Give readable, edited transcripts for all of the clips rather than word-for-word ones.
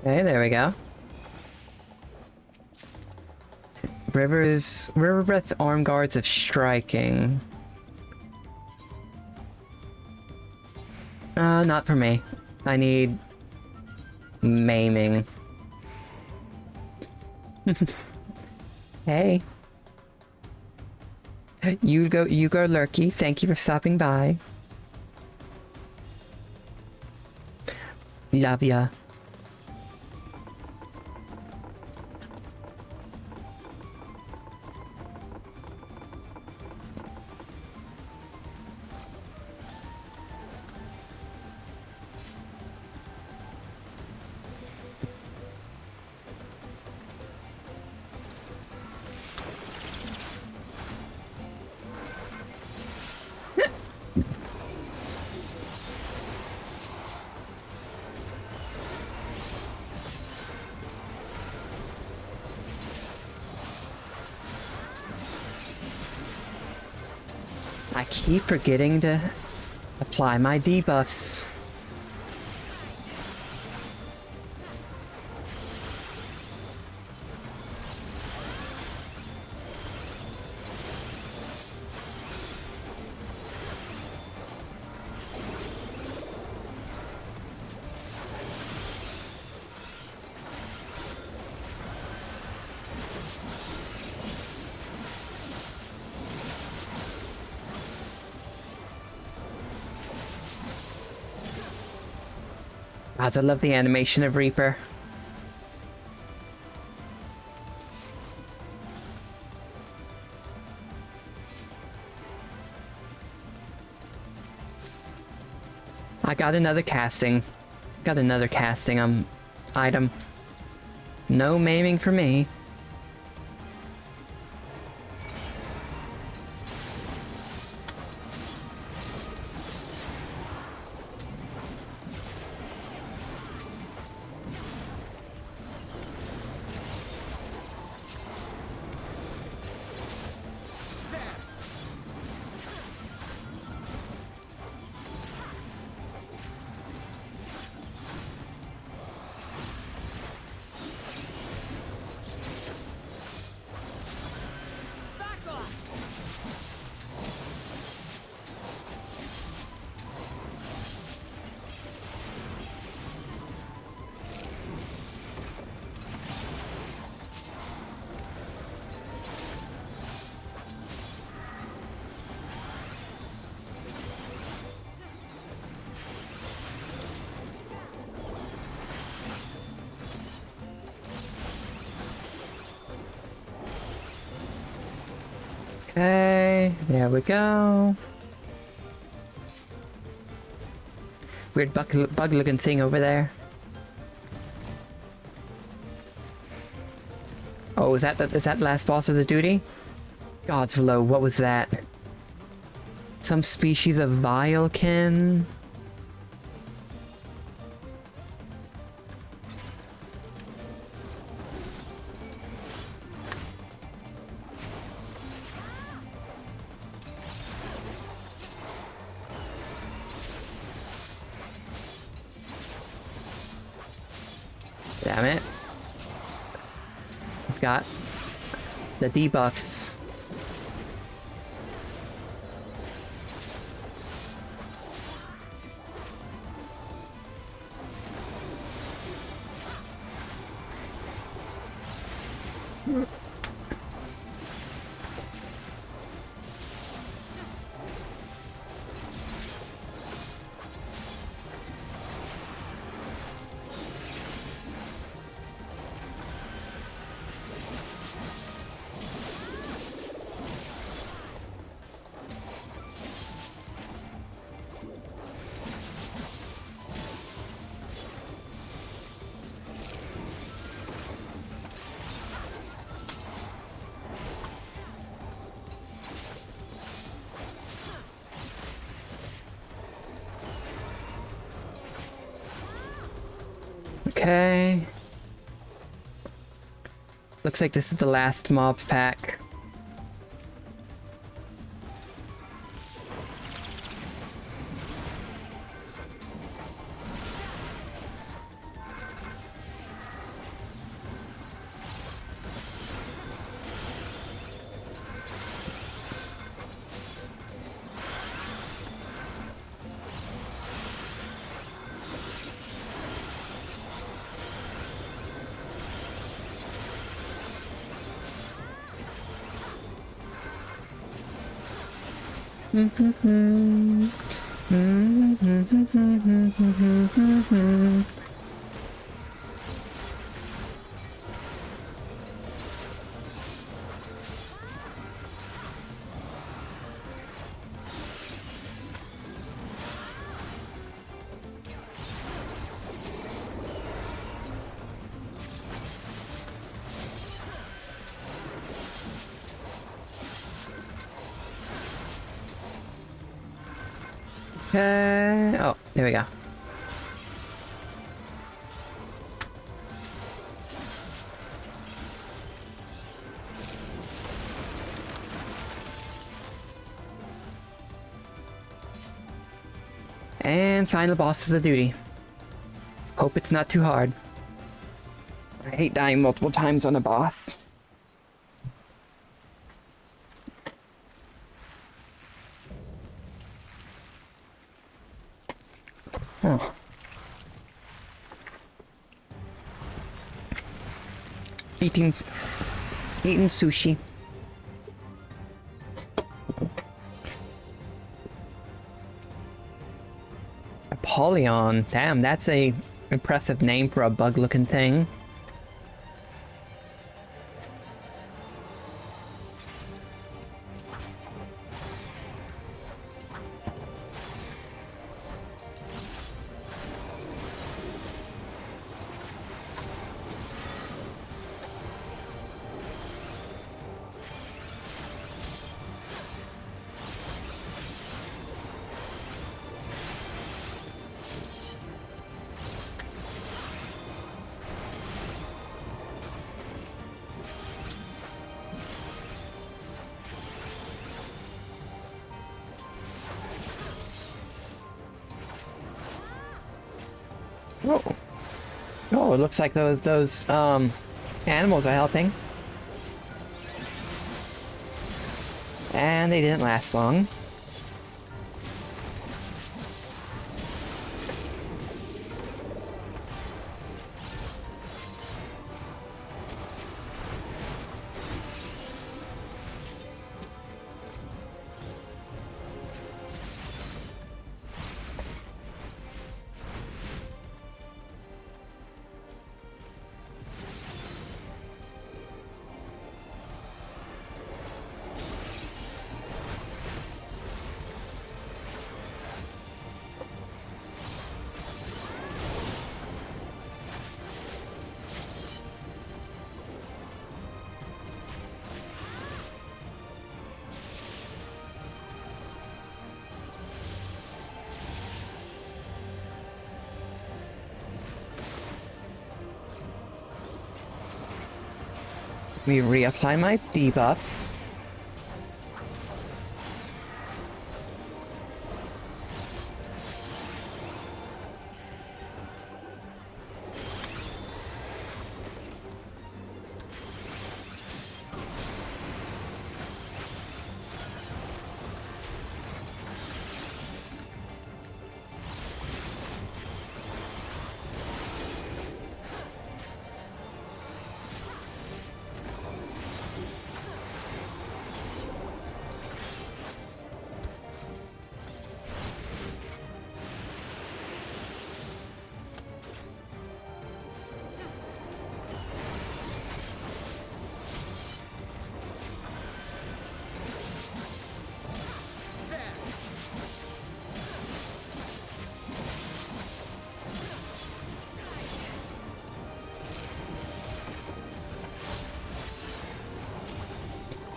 Okay, there we go. River Breath Arm Guards of Striking. Not for me. I need maiming. Hey. You go, Lurky. Thank you for stopping by. Love ya. I keep forgetting to apply my debuffs. God, I love the animation of Reaper. I got another casting. Got another casting item. No maiming for me. Okay, there we go. Weird bug-looking thing over there. Oh, is that the last boss of the duty? Gods below, what was that? Some species of vilekin? Damn it. I've got the debuffs. Okay. Looks like this is the last mob pack. Okay. Oh, there we go. And final boss of the duty. Hope it's not too hard. I hate dying multiple times on a boss. Oh. Eating sushi. Apollyon. Damn, that's a impressive name for a bug-looking thing. Oh. Oh, it looks like those animals are helping. And they didn't last long. Let me reapply my debuffs.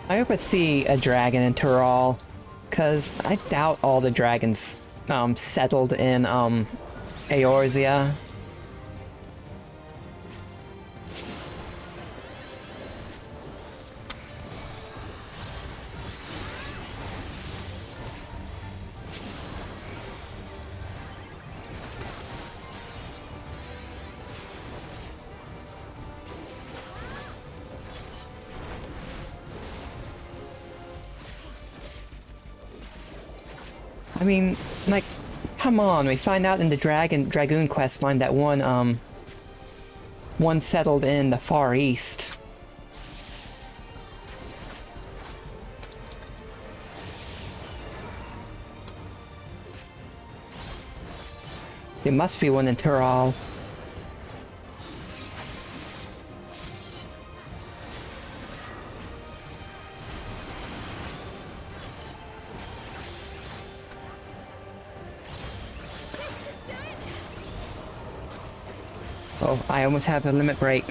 I hope I see a dragon in Tural, because I doubt all the dragons settled in Eorzea. I mean, like, come on, we find out in the Dragoon questline that one settled in the Far East. There must be one in Tural. Oh, I almost have a limit break.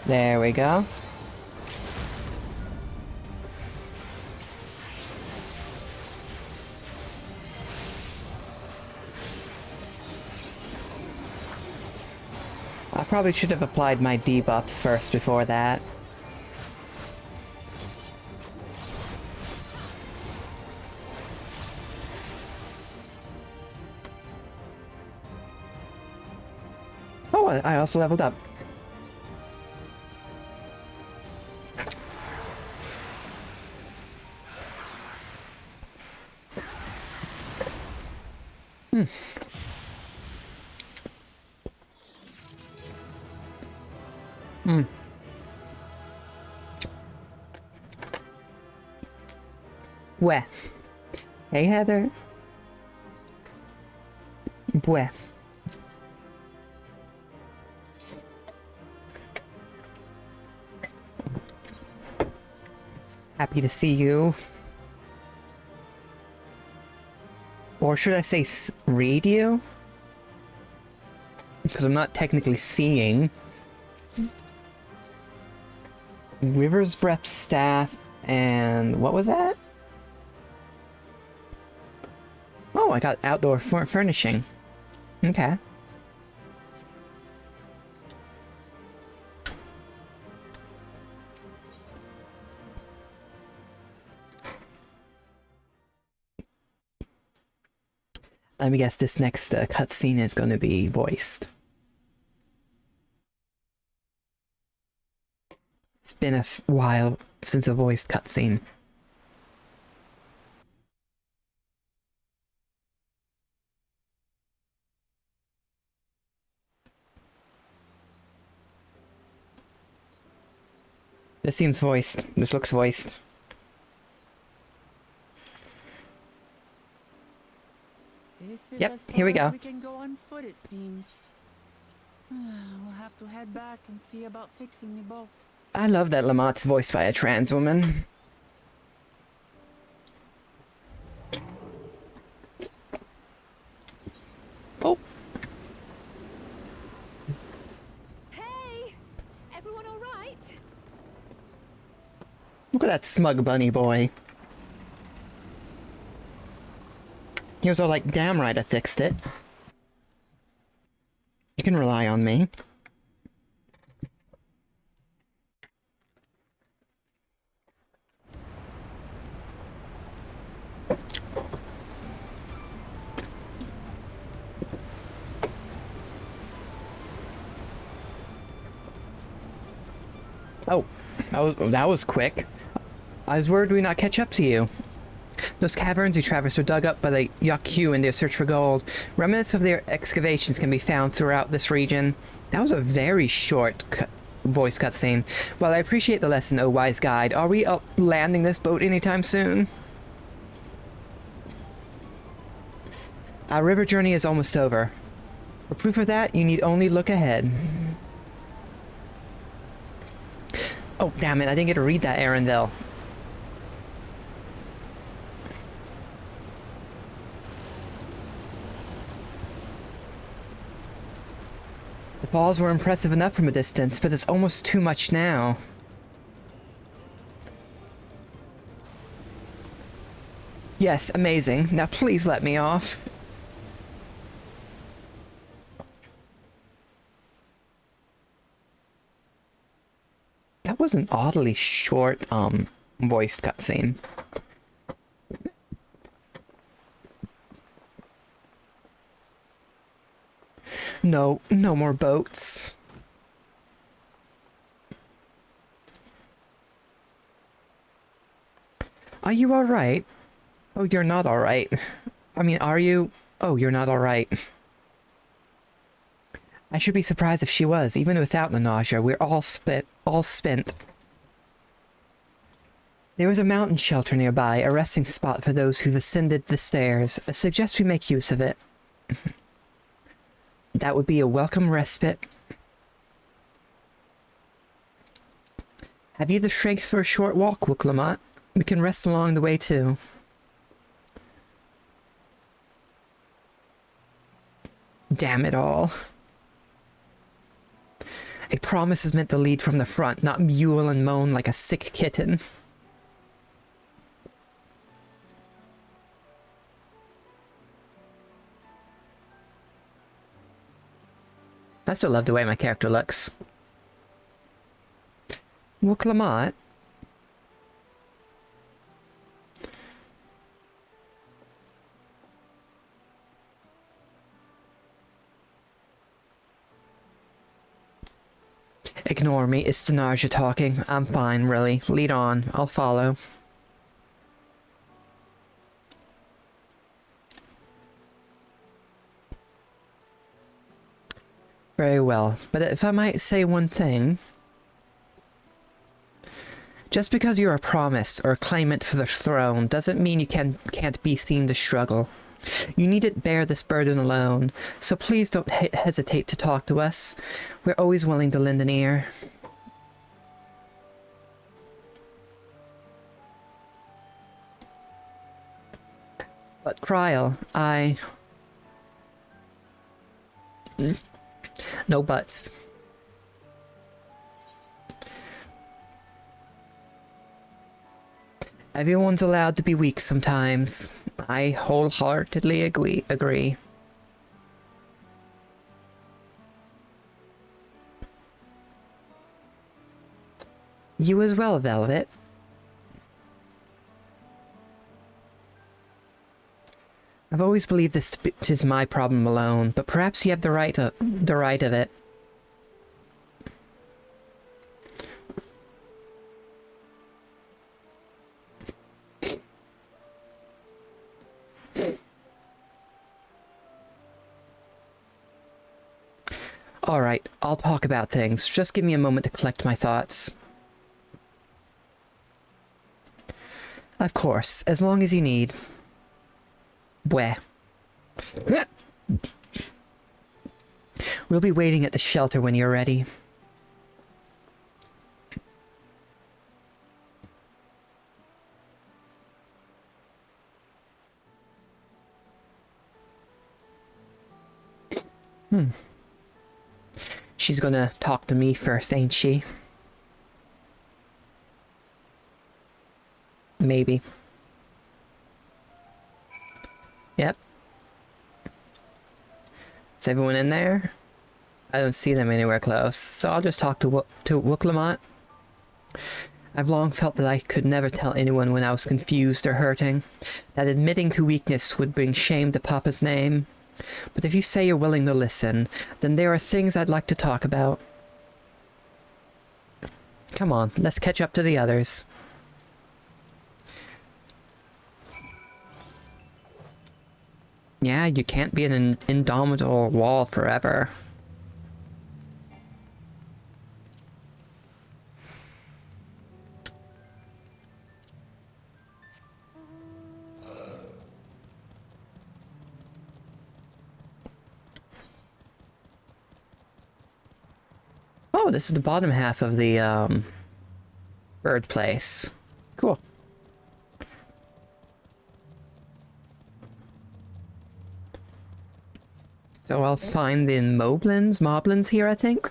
There we go. I probably should have applied my debuffs first before that. Oh, I also leveled up. Where? Hey, Heather. Where? Happy to see you. Or should I say read you? Because I'm not technically seeing. River's Breath Staff and what was that? Oh, I got outdoor furnishing. Okay. Let me guess, this next cutscene is going to be voiced. It's been a while since a voiced cutscene. This seems voiced. This looks voiced. Yep, here we go. We can go on foot, it seems. We'll have to head back and see about fixing the boat. I love that Lamott's voiced by a trans woman. Oh. Hey! Everyone all right? Look at that smug bunny boy. He was all like, damn right I fixed it. You can rely on me. Oh, that was quick. I was worried we'd not catch up to you. Those caverns you traversed are dug up by the Yaku in their search for gold. Remnants of their excavations can be found throughout this region. That was a very short voice cutscene. While I appreciate the lesson, oh wise guide, are we landing this boat anytime soon? Our river journey is almost over. For proof of that, you need only look ahead. Oh, damn it, I didn't get to read that, Arendelle. The falls were impressive enough from a distance, but it's almost too much now. Yes, amazing. Now please let me off. That was an oddly short, voiced cutscene. No more boats. Are you alright? Oh, you're not alright. I mean, are you? Oh, you're not alright. I should be surprised if she was. Even without the nausea, we're all spent. There is a mountain shelter nearby, a resting spot for those who've ascended the stairs. I suggest we make use of it. That would be a welcome respite. Have you the strength for a short walk, Wooklamot? We can rest along the way too. Damn it all. A promise is meant to lead from the front, not mule and moan like a sick kitten. I still love the way my character looks. Wooklamot? Ignore me, it's the nausea talking. I'm fine, really. Lead on, I'll follow. Very well, but if I might say one thing... Just because you're a promised or a claimant for the throne doesn't mean you can't be seen to struggle. You needn't bear this burden alone, so please don't hesitate to talk to us. We're always willing to lend an ear. But Kryl, No buts. Everyone's allowed to be weak sometimes. I wholeheartedly agree. You as well, Velvet. I've always believed this is my problem alone, but perhaps you have the right of it. Alright, I'll talk about things. Just give me a moment to collect my thoughts. Of course, as long as you need. Where? We'll be waiting at the shelter when you're ready. She's gonna talk to me first, ain't she? Maybe. Yep. Is everyone in there? I don't see them anywhere close, so I'll just talk to Wooklamot. I've long felt that I could never tell anyone when I was confused or hurting, that admitting to weakness would bring shame to Papa's name. But if you say you're willing to listen, then there are things I'd like to talk about. Come on, let's catch up to the others. Yeah, you can't be an indomitable wall forever. Oh, this is the bottom half of the bird place. Cool. So I'll find the moblins here, I think.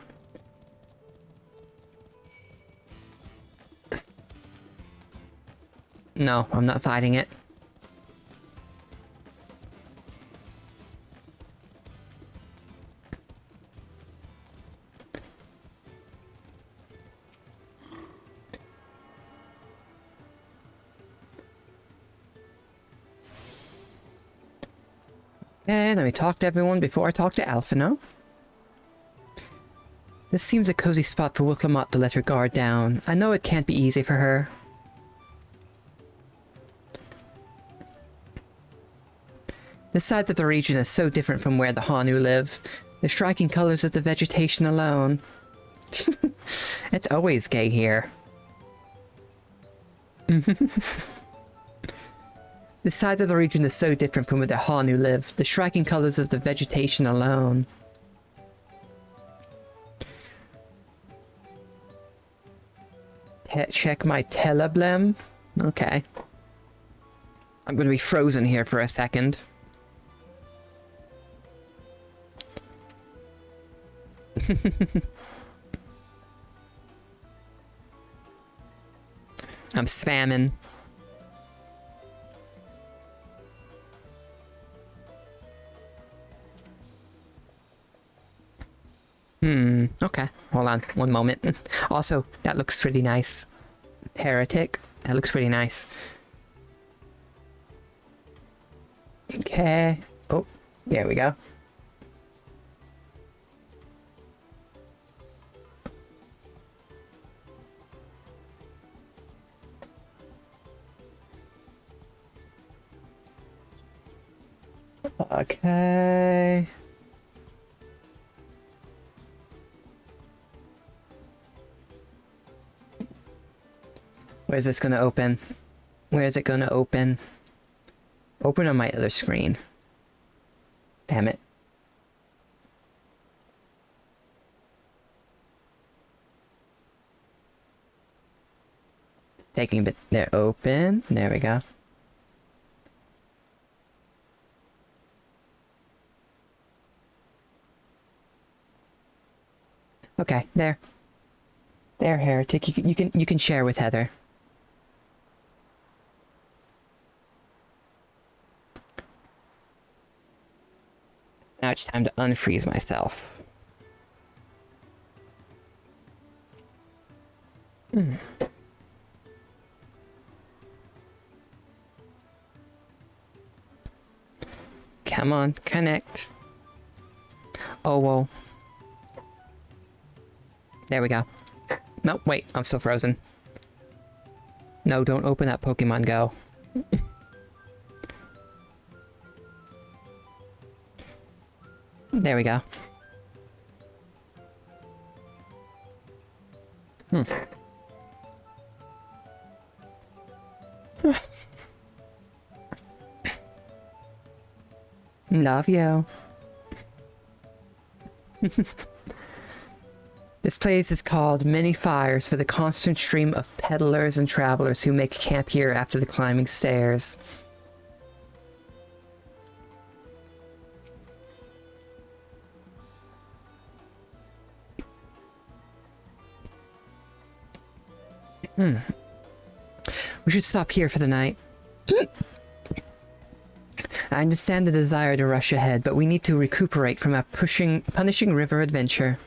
No, I'm not fighting it. And let me talk to everyone before I talk to Alphino. This seems a cozy spot for Wooklamot to let her guard down. I know it can't be easy for her. side of the region is so different from where the Hanu live. The striking colors of the vegetation alone. It's always gay here. The side of the region is so different from where the Hanu live. The striking colors of the vegetation alone. Check my teleblem. Okay. I'm gonna be frozen here for a second. I'm spamming. Okay. Hold on one moment. Also, that looks pretty nice. Heretic. That looks pretty nice. Okay. Oh, there we go. Okay. Where's this gonna open? Where is it gonna open? Open on my other screen. Damn it. Taking a bit. There, open. There we go. Okay, there. There, Heretic. You can share with Heather. Now it's time to unfreeze myself. Come on, connect. Oh, whoa. There we go. Nope, wait, I'm still frozen. No, don't open up Pokemon Go. There we go. Love you. This place is called Many Fires for the constant stream of peddlers and travelers who make camp here after the climbing stairs. We should stop here for the night. I understand the desire to rush ahead, but we need to recuperate from our punishing river adventure.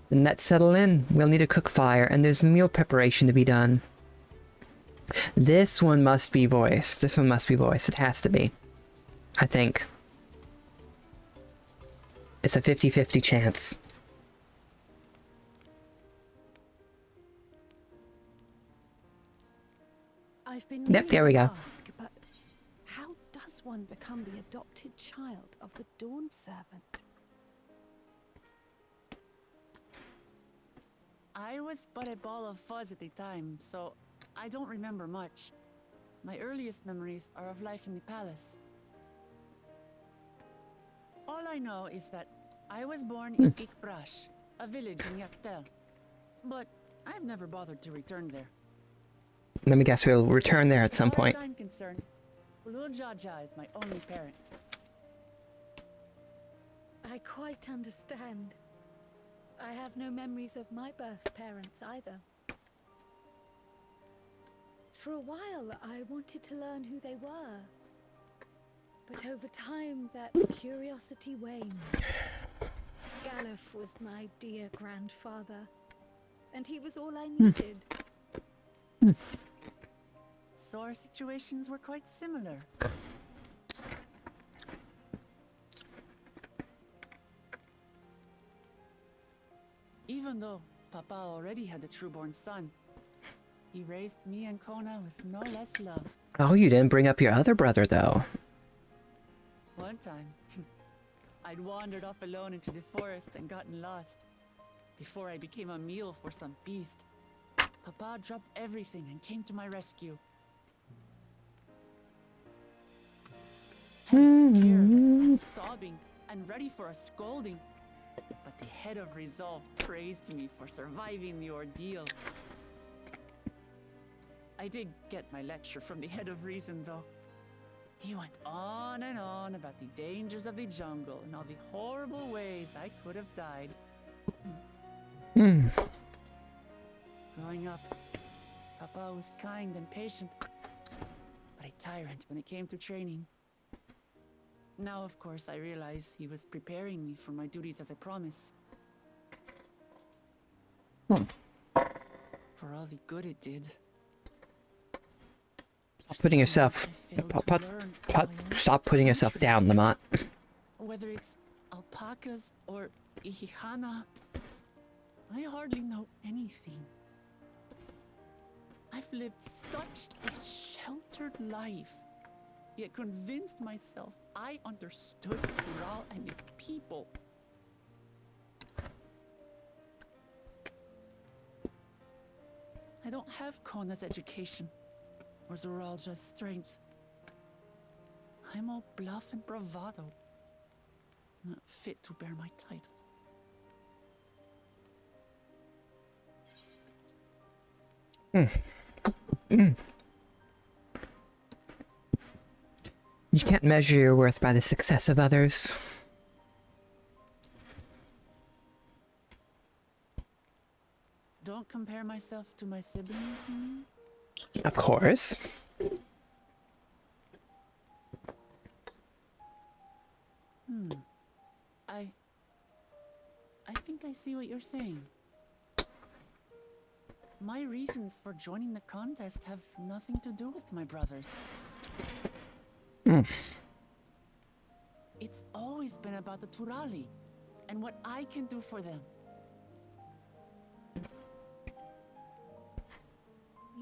The nets settle in, we'll need a cook fire, and there's meal preparation to be done. This one must be voiced. This one must be voiced. It has to be. I think. It's a 50-50 chance. I've been Yep, there we go. ask, but how does one become the adopted child of the Dawn Servant? I was but a ball of fuzz at the time, so I don't remember much. My earliest memories are of life in the palace. All I know is that I was born in Ikbrash, a village in Yaktel. But I've never bothered to return there. Let me guess, we'll return there at some As far point. as I'm concerned, Ulul Jaja is my only parent. I quite understand. I have no memories of my birth parents either. For a while, I wanted to learn who they were. But over time, that curiosity waned. Galuf was my dear grandfather, and he was all I needed. So our situations were quite similar. Even though Papa already had a true-born son, he raised me and Kona with no less love. Oh, you didn't bring up your other brother, though. One time, I'd wandered off alone into the forest and gotten lost. Before I became a meal for some beast, Papa dropped everything and came to my rescue. I was scared, and sobbing, and ready for a scolding. But the head of resolve praised me for surviving the ordeal. I did get my lecture from the head of reason, though. He went on and on about the dangers of the jungle and all the horrible ways I could have died. Growing up, Papa was kind and patient, but a tyrant when it came to training. Now, of course, I realize he was preparing me for my duties as a promise. For all the good it did. Stop putting yourself... Stop putting yourself down, Lamont. Whether it's alpacas or ihihana, I hardly know anything. I've lived such a sheltered life, yet convinced myself I understood Ural and its people. I don't have Kona's education, or Zoralja's strength. I'm all bluff and bravado, not fit to bear my title. You can't measure your worth by the success of others. Don't compare myself to my siblings, you mean? Of course. I think I see what you're saying. My reasons for joining the contest have nothing to do with my brothers. It's always been about the Turali and what I can do for them.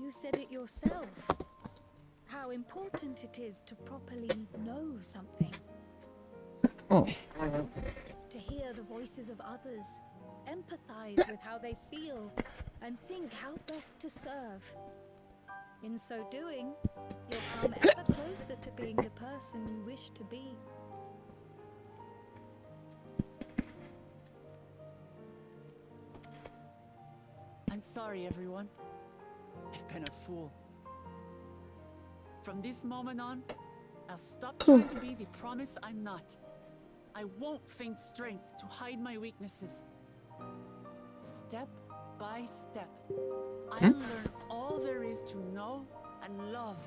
You said it yourself. How important it is to properly know something. To hear the voices of others, empathize with how they feel, and think how best to serve. In so doing, you'll come ever closer to being the person you wish to be. I'm sorry, everyone. I've been a fool. From this moment on, I'll stop trying to be the promise I'm not. I won't feign strength to hide my weaknesses. Step by step, I'll learn all there is to know and love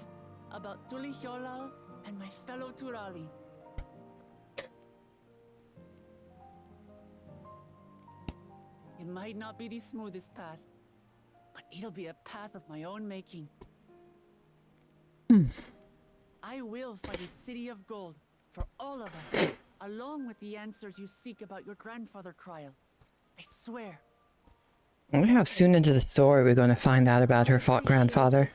about Tulihyolal and my fellow Turali. It might not be the smoothest path, but it'll be a path of my own making. I will find a city of gold for all of us, along with the answers you seek about your grandfather, Kryl. I swear. I wonder how soon into the story we're going to find out about her grandfather.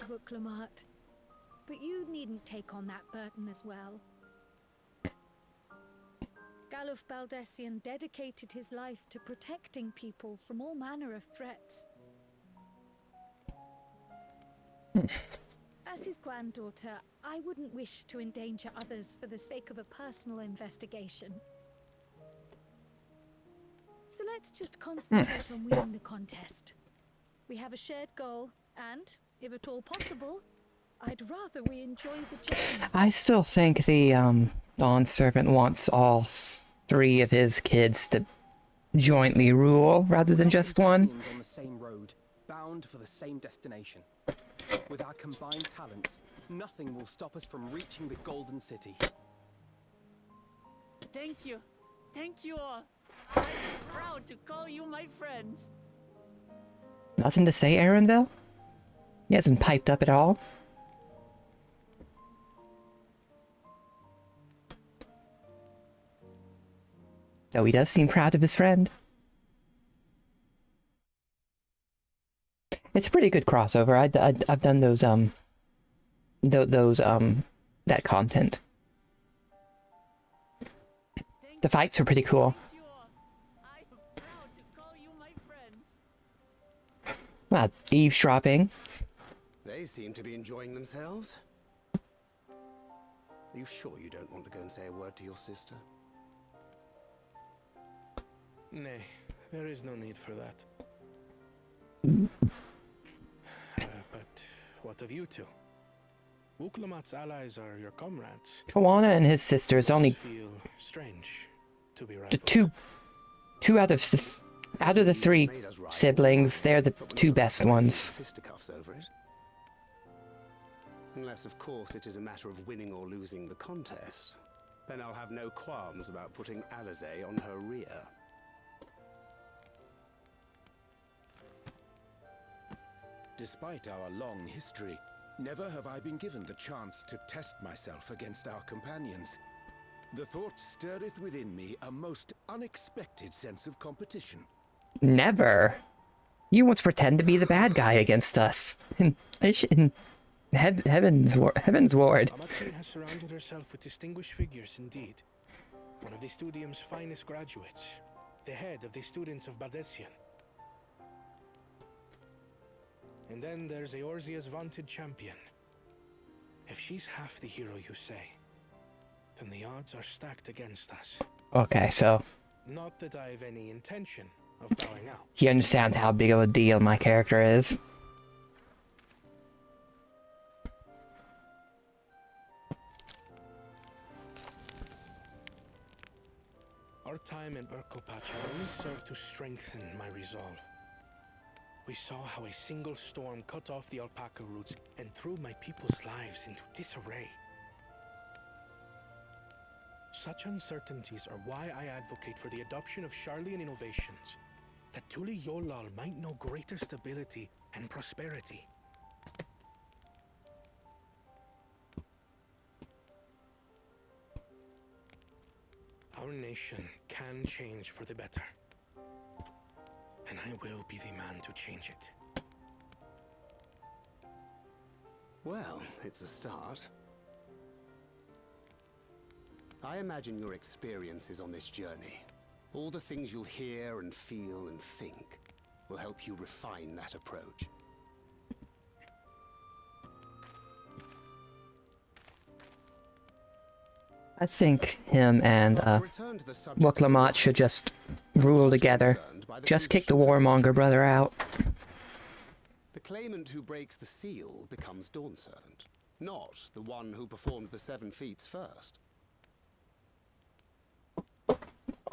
But you needn't take on that burden as well. Galuf Baldessian dedicated his life to protecting people from all manner of threats. As his granddaughter, I wouldn't wish to endanger others for the sake of a personal investigation. So let's just concentrate on winning the contest. We have a shared goal, and, if at all possible, I'd rather we enjoy the journey. I still think the Dawn Servant wants all three of his kids to jointly rule rather than just one. On the same road, bound for the same destination. With our combined talents, nothing will stop us from reaching the Golden City. Thank you. Thank you all. I'm proud to call you my friends. Nothing to say, Aaronville? He hasn't piped up at all. Though he does seem proud of his friend. It's a pretty good crossover. I've done those that content. The fights were pretty cool. You all. I am proud to call you my friends. Well, eavesdropping. They seem to be enjoying themselves. Are you sure you don't want to go and say a word to your sister? Nay, there is no need for that. But what of you two? Wuklamat's allies are your comrades. Kawana and his sisters only Feel strange to be the rivals. two out of the three siblings. They're the two best ones. Fisticuffs over it. Unless, of course, it is a matter of winning or losing the contest. Then I'll have no qualms about putting Alizé on her rear. Despite our long history, never have I been given the chance to test myself against our companions. The thought stirreth within me a most unexpected sense of competition. Never. You once pretend to be the bad guy against us. In Heaven's Ward. Amatri has surrounded herself with distinguished figures indeed. One of the Studium's finest graduates. The head of the students of Bardessian. And then there's Eorzea's vaunted champion. If she's half the hero you say, then the odds are stacked against us. Okay, so Not that I've any intention of bowing out. he understands how big of a deal my character is. Our time in Urkelpatch only served to strengthen my resolve. We saw how a single storm cut off the alpaca roots and threw my people's lives into disarray. Such uncertainties are why I advocate for the adoption of Sharlayan innovations, that Tuli Yolal might know greater stability and prosperity. Our nation can change for the better. And I will be the man to change it. Well, it's a start. I imagine your experiences on this journey, all the things you'll hear and feel and think, will help you refine that approach. I think him and To return to the subject of Wuklamat should just rule together. concerned by the Just kick future the of warmonger brother out. The claimant who breaks the seal becomes Dawn Servant, not the one who performed the 7 feats first.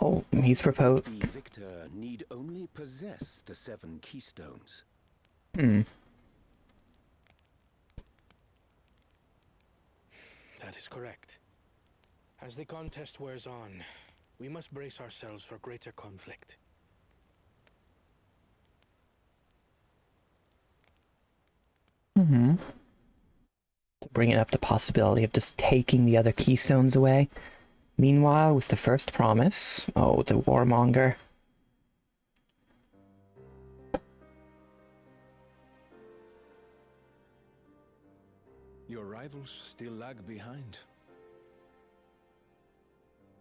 Oh, he's proposed. The victor need only possess the 7 keystones. That is correct. As the contest wears on, we must brace ourselves for greater conflict. Bringing up the possibility of just taking the other keystones away. Meanwhile, with the first promise, oh, the warmonger. Your rivals still lag behind.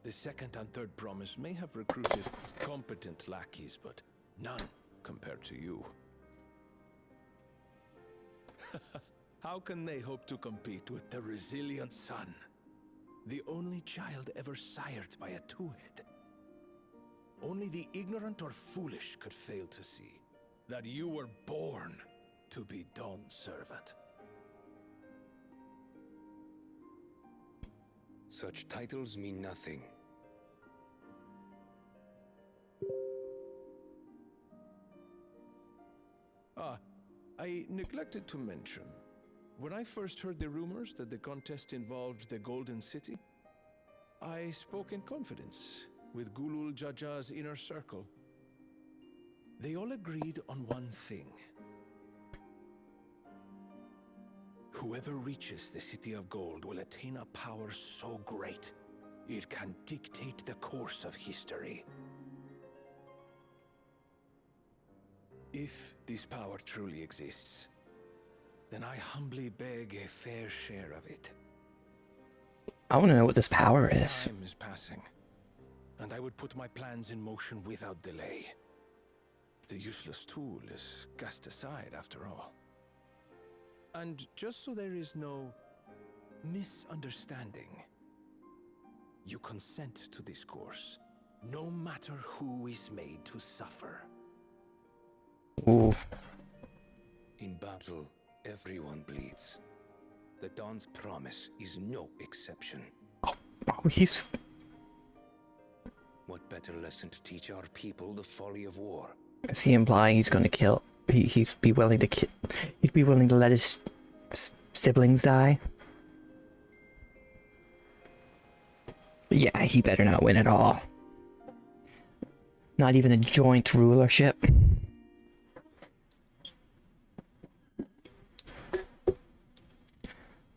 The second and third promise may have recruited competent lackeys, but none compared to you. How can they hope to compete with the resilient son? The only child ever sired by a two-head. Only the ignorant or foolish could fail to see that you were born to be Dawn's servant. Such titles mean nothing. I neglected to mention. When I first heard the rumors that the contest involved the Golden City, I spoke in confidence with Gulul Jaja's inner circle. They all agreed on one thing. Whoever reaches the City of Gold will attain a power so great, it can dictate the course of history. If this power truly exists, then I humbly beg a fair share of it. I want to know what this power is. Time is passing. and I would put my plans in motion without delay. The useless tool is cast aside after all. And just so there is no misunderstanding, you consent to this course, no matter who is made to suffer. Ooh. In battle, everyone bleeds. The Dawn's promise is no exception. Oh, he's... What better lesson to teach our people the folly of war? Is he implying he's going to kill... He'd be willing to kill... He'd be willing to let his siblings die? Yeah, he better not win at all. Not even a joint rulership.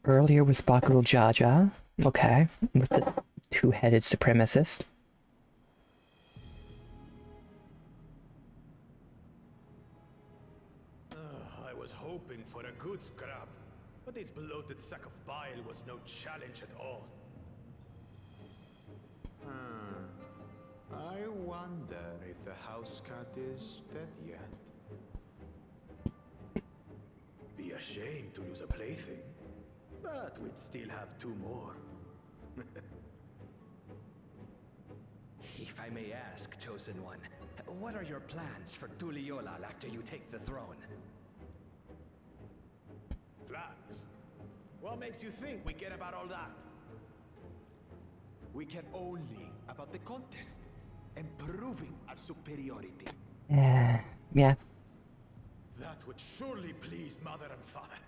Earlier with Bakul Jaja. Okay. With the two-headed supremacist. I was hoping for a good scrap, but this bloated sack of bile was no challenge at all. I wonder if the house cat is dead yet. Be ashamed to lose a plaything, but we'd still have 2 more. If I may ask, Chosen One, what are your plans for Tuliolal after you take the throne? Plans? What makes you think we care about all that? We care only about the contest and proving our superiority. Yeah. That would surely please Mother and Father.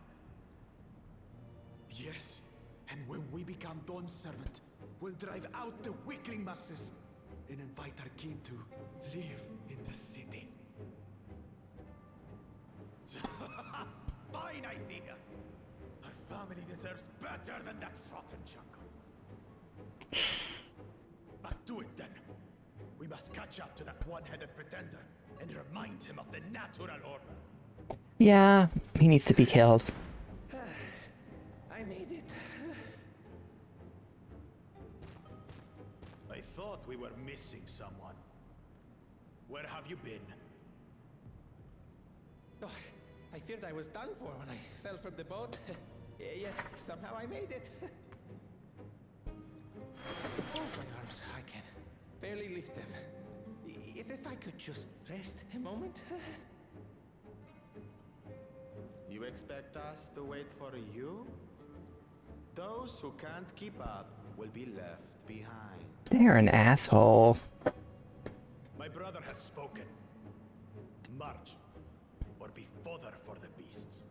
Yes, and when we become Dawn's servant, we'll drive out the weakling masses and invite our king to live in the city. Fine idea! Our family deserves better than that rotten jungle. But do it then. We must catch up to that one-headed pretender and remind him of the natural order. Yeah, he needs to be killed. I made it. I thought we were missing someone. Where have you been? Oh, I feared I was done for when I fell from the boat. Yet somehow I made it. Oh, my arms, I can barely lift them. If I could just rest a moment. You expect us to wait for you? Those who can't keep up will be left behind. They're an asshole. My brother has spoken. March, or be fodder for the beasts.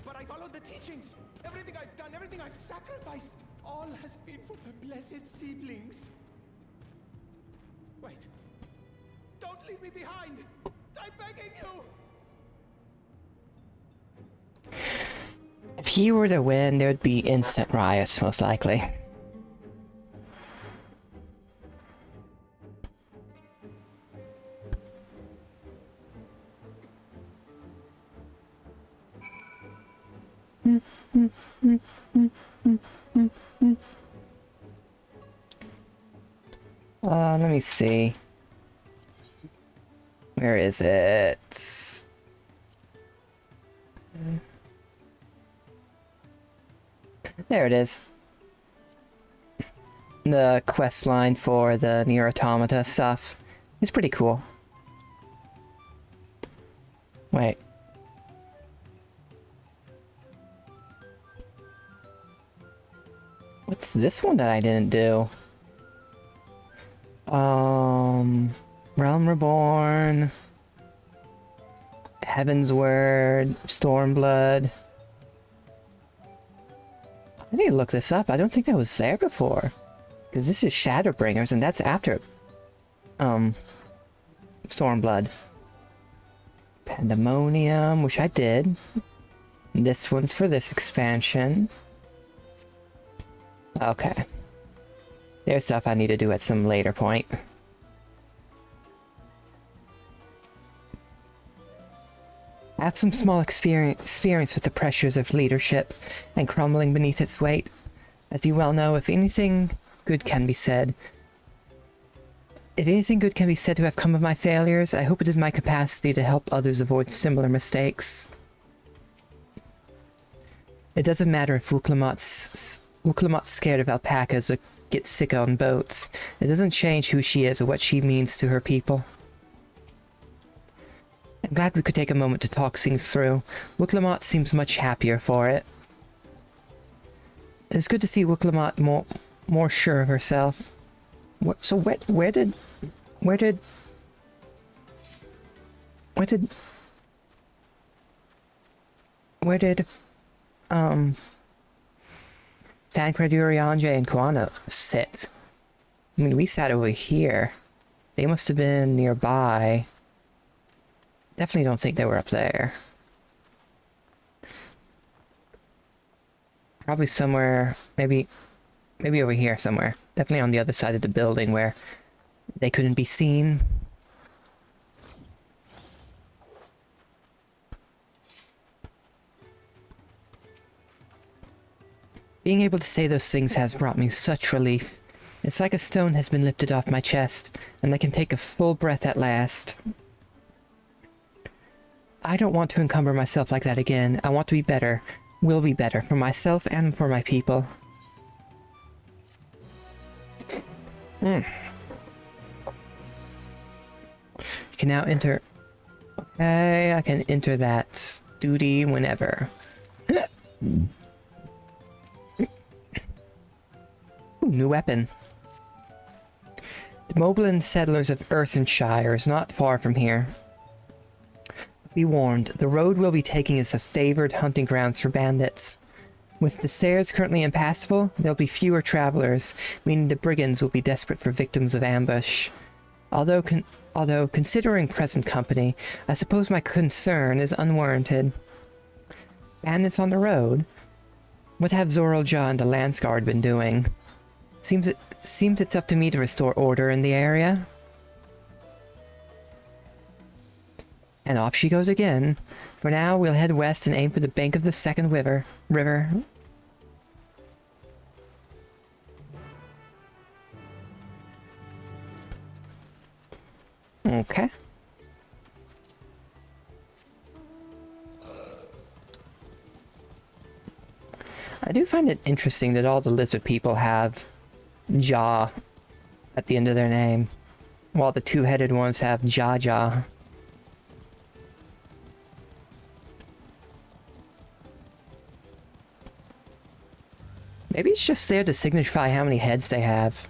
But I followed the teachings. Everything I've done, everything I've sacrificed, all has been for the blessed seedlings. Wait. Don't leave me behind. I'm begging you. If he were to win, there would be instant riots, most likely. Let me see. Where is it? There it is. The quest line for the Nier Automata stuff is pretty cool. Wait. What's this one that I didn't do? Realm Reborn, Heaven's Word, Stormblood. I need to look this up. I don't think that was there before. Because this is Shadowbringers, and that's after Stormblood. Pandemonium, which I did. This one's for this expansion. Okay. There's stuff I need to do at some later point. I have some small experience with the pressures of leadership and crumbling beneath its weight. As you well know, if anything good can be said to have come of my failures, I hope it is my capacity to help others avoid similar mistakes. It doesn't matter if Wuklamat's scared of alpacas or gets sick on boats. It doesn't change who she is or what she means to her people. I'm glad we could take a moment to talk things through. Wuklamat seems much happier for it. It's good to see Wuklamat more sure of herself. So where did Tancred, Urianger, and Kuana sit? I mean, we sat over here. They must have been nearby. Definitely don't think they were up there. Probably somewhere, maybe over here somewhere. Definitely on the other side of the building where they couldn't be seen. Being able to say those things has brought me such relief. It's like a stone has been lifted off my chest, and I can take a full breath at last. I don't want to encumber myself like that again. I want to be better. Will be better for myself and for my people. You can now enter... Okay, I can enter that duty whenever. Ooh, new weapon. The Moblin settlers of Earthenshire is not far from here. Be warned, the road we'll be taking is a favored hunting grounds for bandits. With the stairs currently impassable, there'll be fewer travelers, meaning the brigands will be desperate for victims of ambush. Although considering present company, I suppose my concern is unwarranted. Bandits on the road? What have Zoralja and the Lance Guard been doing? Seems it's up to me to restore order in the area. And off she goes again. For now, we'll head west and aim for the bank of the second river. Okay. I do find it interesting that all the lizard people have jaw at the end of their name, while the two-headed ones have jaw. Maybe it's just there to signify how many heads they have.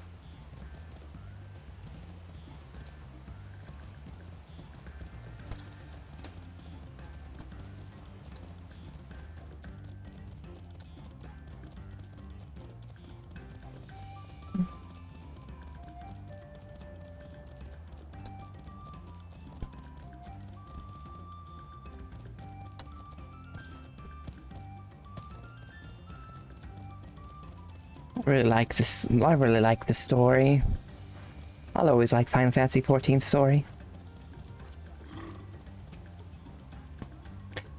I really like this story. I'll always like Final Fantasy XIV's story.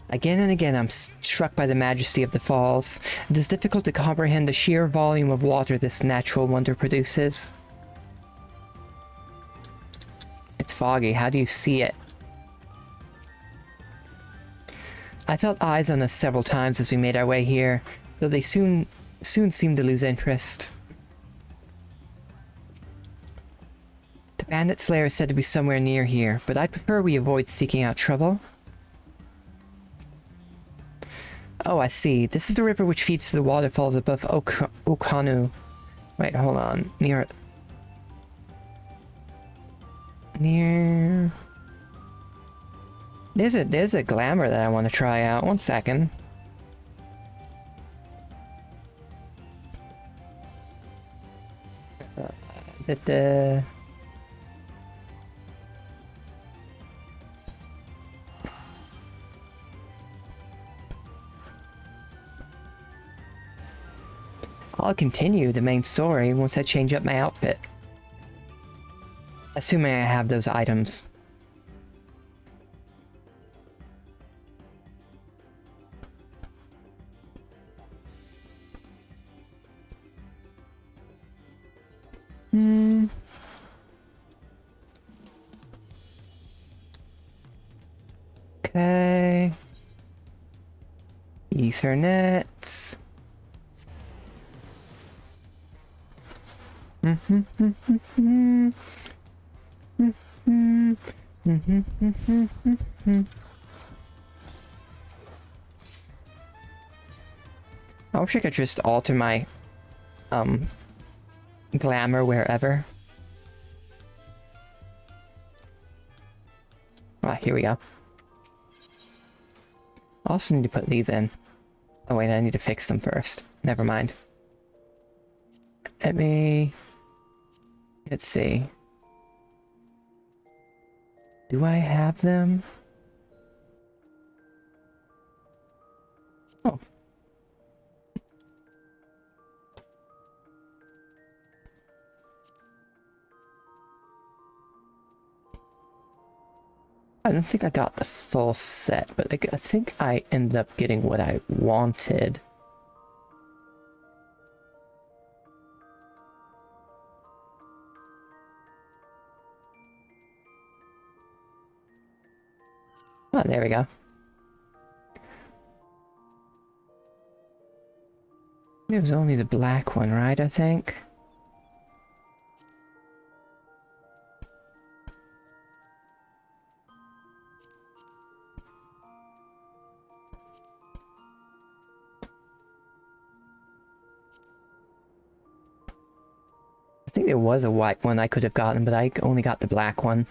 Again and again I'm struck by the majesty of the falls. It is difficult to comprehend the sheer volume of water this natural wonder produces. It's foggy. How do you see it? I felt eyes on us several times as we made our way here, though they soon seemed to lose interest. The bandit slayer is said to be somewhere near here, but I'd prefer we avoid seeking out trouble. Oh, I see. This is the river which feeds to the waterfalls above Okanu. Wait, hold on. Near... There's a glamour that I want to try out. One second. I'll continue the main story once I change up my outfit. Assuming I have those items. Okay. Ethernets. I wish I could just alter my glamour wherever. Ah, here we go. I also need to put these in. Oh wait, I need to fix them first. Never mind. Let's see. Do I have them? Oh. I don't think I got the full set, but I think I ended up getting what I wanted. Oh, there we go. It was only the black one, right, I think? I think there was a white one I could have gotten, but I only got the black one.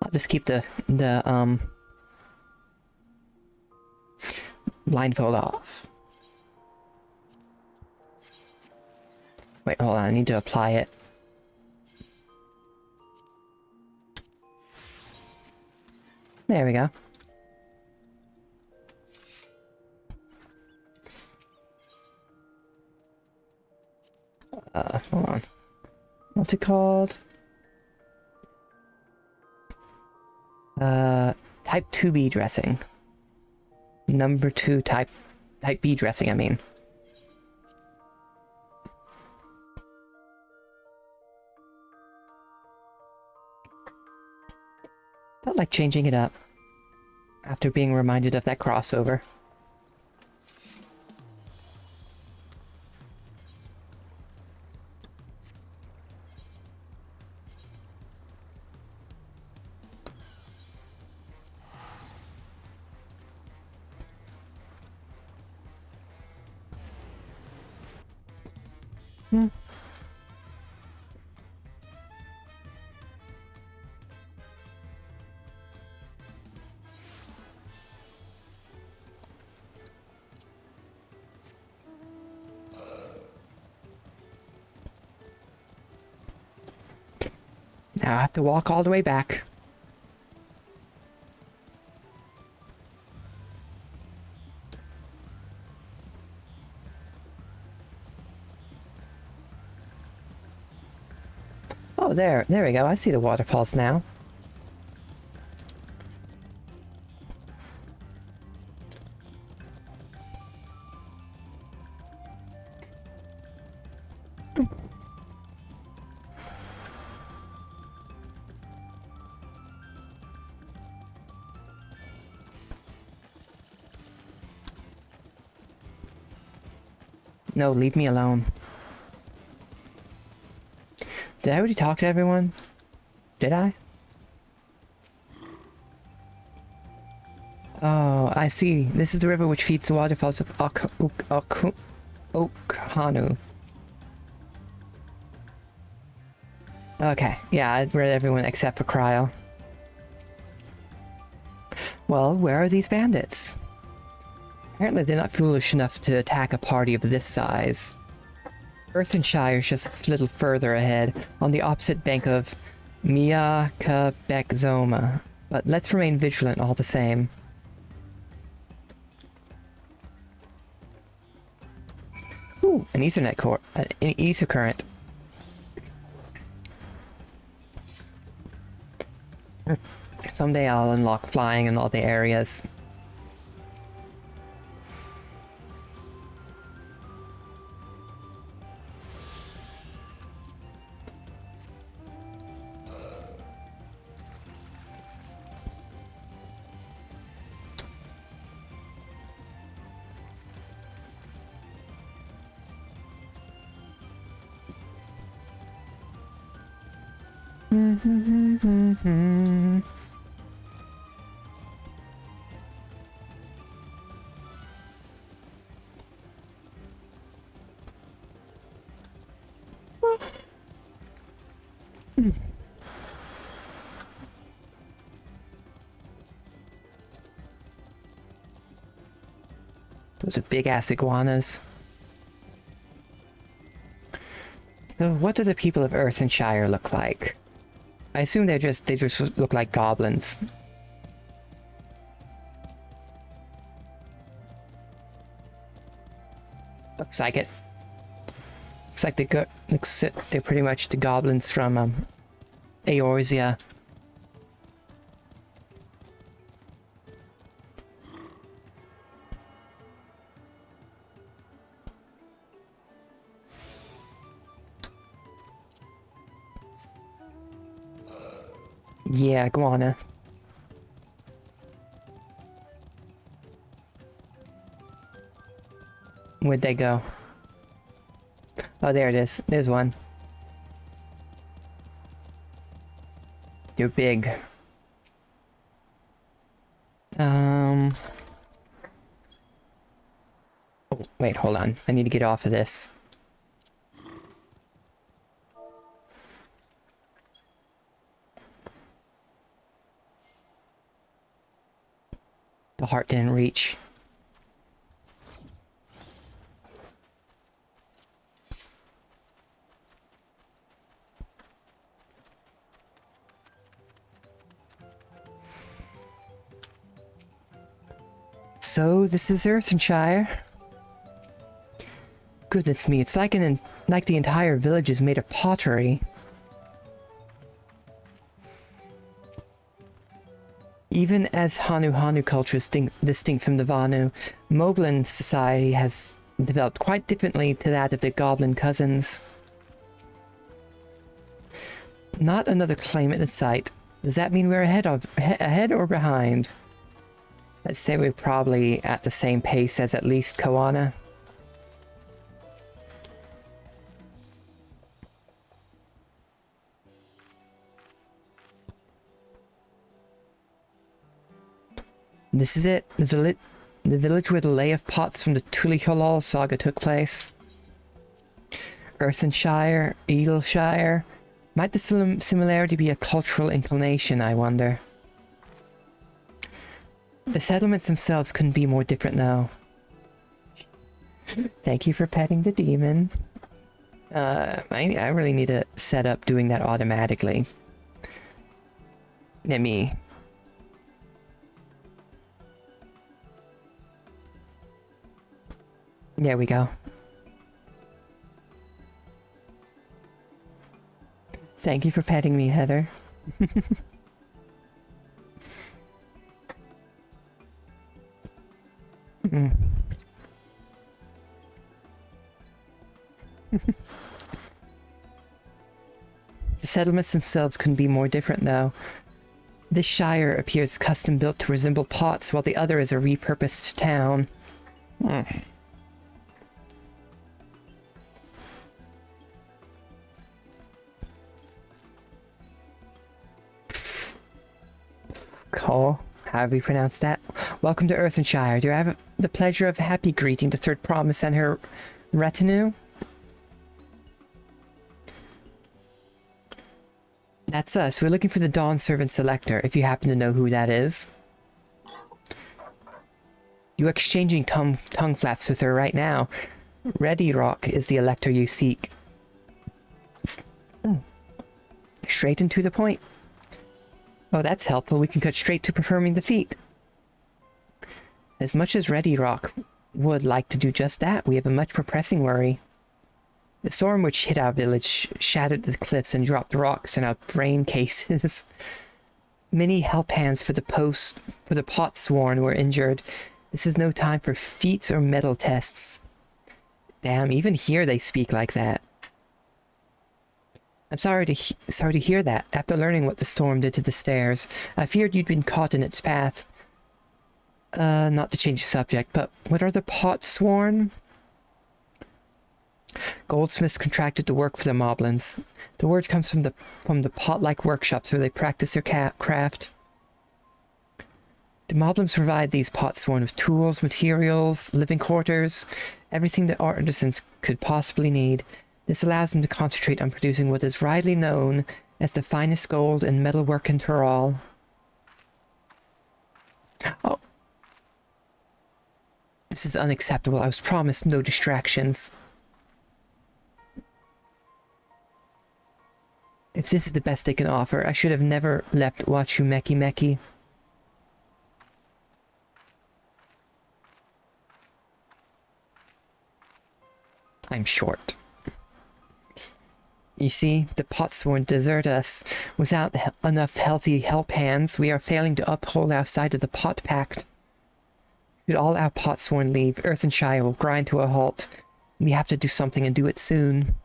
I'll just keep the blindfold off. Wait, hold on, I need to apply it. There we go. Hold on. What's it called? Type 2B dressing. Number 2 type B dressing, I mean. Felt like changing it up after being reminded of that crossover. Now I have to walk all the way back. Oh, there we go. I see the waterfalls now. No, leave me alone. Did I already talk to everyone? Did I? Oh, I see. This is the river which feeds the waterfalls of Okhanu. Okay, yeah, I've read everyone except for Cryo. Well, where are these bandits? Apparently they're not foolish enough to attack a party of this size. Earthenshire is just a little further ahead, on the opposite bank of Miakabekzoma, but let's remain vigilant all the same. Ooh, an Ethernet core, an ether current. Someday I'll unlock flying in all the areas. Those are big ass iguanas. So what do the people of Earth and Shire look like? I assume they just look like goblins. Looks like it. Looks like they're pretty much the goblins from Eorzea. Yeah, iguana. Where'd they go? Oh, there it is. There's one. You're big. Oh, wait, hold on. I need to get off of this. The heart didn't reach. So, this is Earthenshire. Goodness me, it's like the entire village is made of pottery. Even as Hanu culture is distinct from the Vanu, Moblin society has developed quite differently to that of their goblin cousins. Not another claimant in sight. Does that mean we're ahead or behind? Let's say we're probably at the same pace as at least Koana. This is it, the village where the lay of pots from the Tuliholol saga took place. Earthenshire, Eagleshire. Might the similarity be a cultural inclination, I wonder? The settlements themselves couldn't be more different though. Thank you for petting the demon. I really need to set up doing that automatically. Let me... There we go. Thank you for petting me, Heather. Mm. The settlements themselves couldn't be more different, though. This shire appears custom built to resemble pots, while the other is a repurposed town. Mm. Cole, however you pronounce that. Welcome to Earthenshire. Do I have the pleasure of happy greeting the Third Promise and her retinue? That's us. We're looking for the Dawn Servant Selector, if you happen to know who that is. You're exchanging tongue flaps with her right now. Ready Rock is the elector you seek. Straight and to the point. Oh, that's helpful. We can cut straight to performing the feat. As much as Ready Rock would like to do just that, we have a much more pressing worry. The storm which hit our village shattered the cliffs and dropped rocks in our brain cases. Many help hands for the pot sworn were injured. This is no time for feats or metal tests. Damn, even here they speak like that. I'm sorry to hear that. After learning what the storm did to the stairs, I feared you'd been caught in its path. Not to change the subject, but what are the pot sworn? Goldsmiths contracted to work for the moblins. The word comes from the pot-like workshops where they practice their craft. The moblins provide these potsworn with tools, materials, living quarters, everything that artisans could possibly need. This allows them to concentrate on producing what is rightly known as the finest gold and metalwork in Tural. Oh. This is unacceptable. I was promised no distractions. If this is the best they can offer, I should have never left Wachu Meki Meki. I'm short. You see, the potsworn desert us. Without enough healthy help hands, we are failing to uphold our side of the pot pact. Should all our potsworn leave, Earthenshire will grind to a halt. We have to do something and do it soon.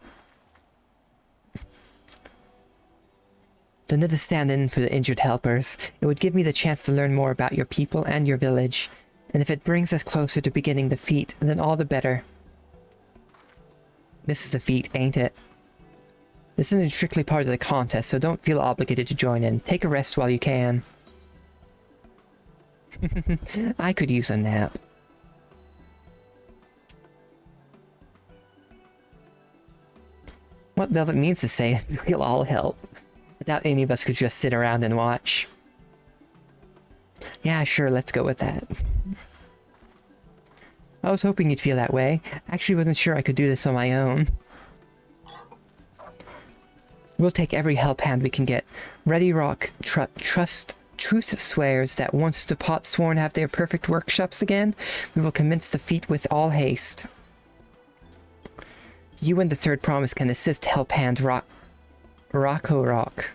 Don't need to stand in for the injured helpers. It would give me the chance to learn more about your people and your village. And if it brings us closer to beginning the feat, then all the better. This is the feat, ain't it? This isn't strictly part of the contest, so don't feel obligated to join in. Take a rest while you can. I could use a nap. What Velvet means to say is we'll all help. I doubt any of us could just sit around and watch. Yeah, sure, let's go with that. I was hoping you'd feel that way. Actually wasn't sure I could do this on my own. We'll take every help hand we can get. Ready Rock Truth swears that once the potsworn have their perfect workshops again, we will commence the feat with all haste. You and the third promise can assist help hand Rocco Rock.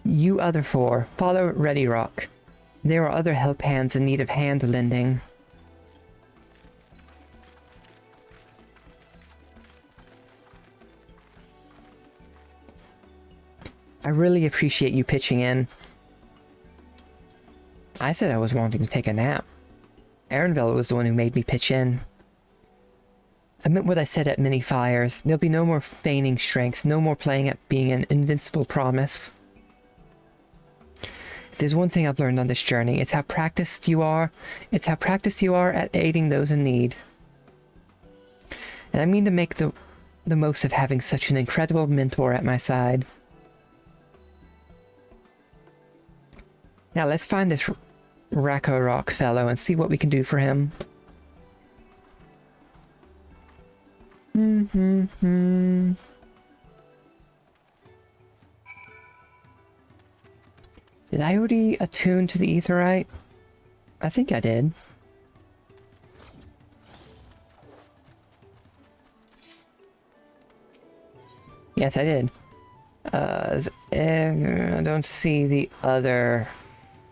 You other four, follow Ready Rock. There are other help hands in need of hand lending. I really appreciate you pitching in. I said I was wanting to take a nap. Erenville was the one who made me pitch in. I meant what I said at many fires. There'll be no more feigning strength, no more playing at being an invincible promise. If there's one thing I've learned on this journey, it's how practiced you are. It's how practiced you are at aiding those in need. And I mean to make the most of having such an incredible mentor at my side. Now let's find this Racco Rock fellow and see what we can do for him. Did I already attune to the Aetheryte? I think I did. Yes, I did. I don't see the other...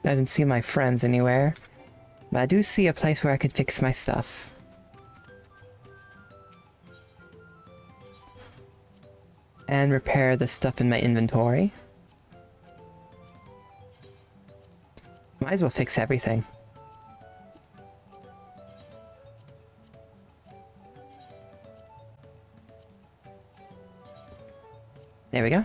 I don't see my friends anywhere. But I do see a place where I could fix my stuff. And repair the stuff in my inventory. Might as well fix everything. There we go.